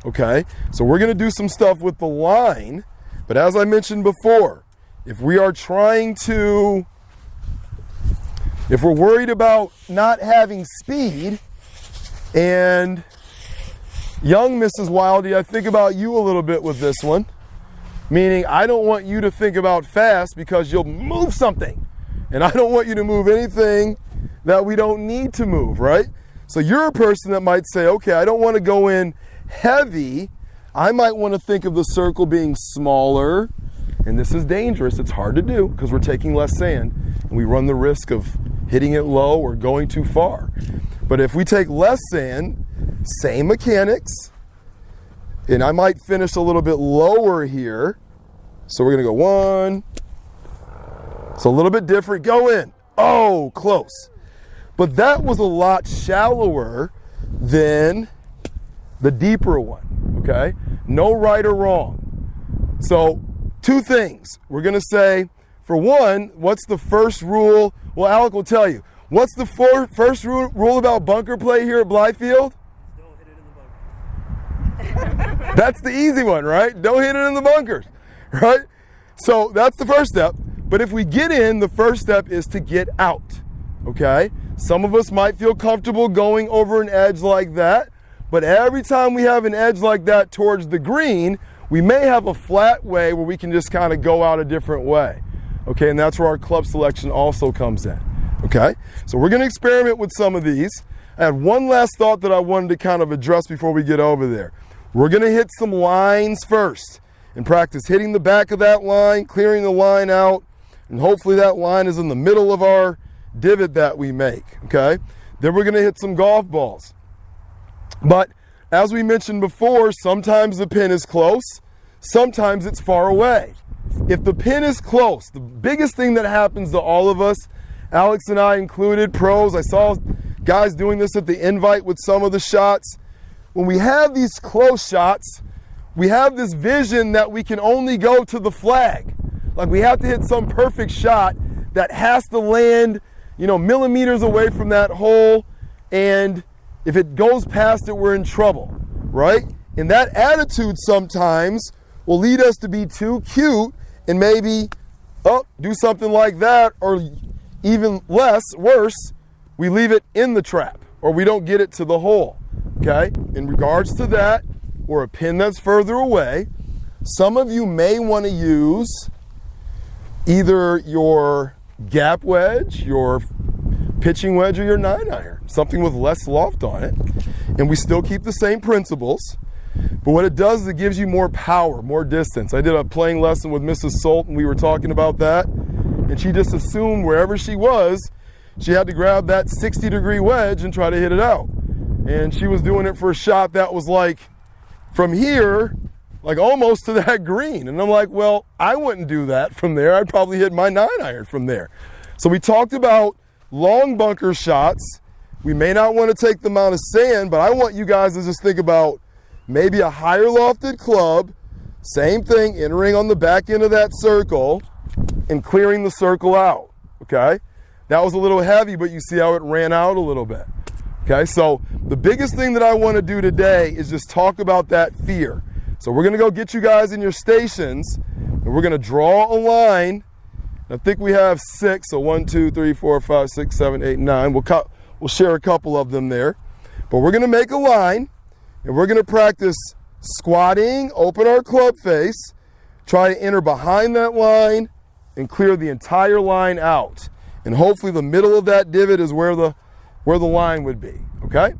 okay? So we're gonna do some stuff with the line, but as I mentioned before, if we're worried about not having speed, and young Mrs. Wildy, I think about you a little bit with this one, meaning I don't want you to think about fast because you'll move something, and I don't want you to move anything that we don't need to move, right? So you're a person that might say, okay, I don't want to go in heavy. I might want to think of the circle being smaller, and this is dangerous. It's hard to do because we're taking less sand, and we run the risk of hitting it low or going too far. But if we take less sand, same mechanics, and I might finish a little bit lower here. So we're gonna go 1. So a little bit different, go in. Oh, close. But that was a lot shallower than the deeper one, okay? No right or wrong. So 2 things. We're gonna say, for one, what's the first rule? Well, Alec will tell you. What's the first rule about bunker play here at Blythefield? Don't hit it in the bunker. That's the easy one, right? Don't hit it in the bunkers, right? So that's the first step. But if we get in, the first step is to get out, okay? Some of us might feel comfortable going over an edge like that, but every time we have an edge like that towards the green, we may have a flat way where we can just kind of go out a different way, okay? And that's where our club selection also comes in, okay? So we're gonna experiment with some of these. I had one last thought that I wanted to kind of address before we get over there. We're gonna hit some lines first and practice hitting the back of that line, clearing the line out, and hopefully that line is in the middle of our divot that we make, okay? Then we're gonna hit some golf balls. But as we mentioned before, sometimes the pin is close, sometimes it's far away. If the pin is close, the biggest thing that happens to all of us, Alex and I included, pros, I saw guys doing this at the Invite with some of the shots. When we have these close shots, we have this vision that we can only go to the flag. Like we have to hit some perfect shot that has to land, millimeters away from that hole, and if it goes past it, we're in trouble, right? And that attitude sometimes will lead us to be too cute and maybe, do something like that, or even worse, we leave it in the trap, or we don't get it to the hole, okay? In regards to that, or a pin that's further away, some of you may want to use either your gap wedge, your pitching wedge, or your 9-iron, something with less loft on it, and we still keep the same principles. But what it does is it gives you more power, more distance. I did a playing lesson with Mrs. Solt, and we were talking about that, and she just assumed wherever she was, she had to grab that 60-degree wedge and try to hit it out. And she was doing it for a shot that was like from here, like almost to that green. And I'm like, well, I wouldn't do that from there. I'd probably hit my 9-iron from there. So we talked about long bunker shots. We may not want to take the amount of sand, but I want you guys to just think about maybe a higher lofted club, same thing, entering on the back end of that circle and clearing the circle out, okay? That was a little heavy, but you see how it ran out a little bit, okay? So the biggest thing that I want to do today is just talk about that fear. So we're going to go get you guys in your stations, and we're going to draw a line. I think we have 6, so 1, 2, 3, 4, 5, 6, 7, 8, 9. We'll share a couple of them there. But we're going to make a line, and we're going to practice squatting, open our club face, try to enter behind that line, and clear the entire line out. And hopefully the middle of that divot is where the line would be, okay?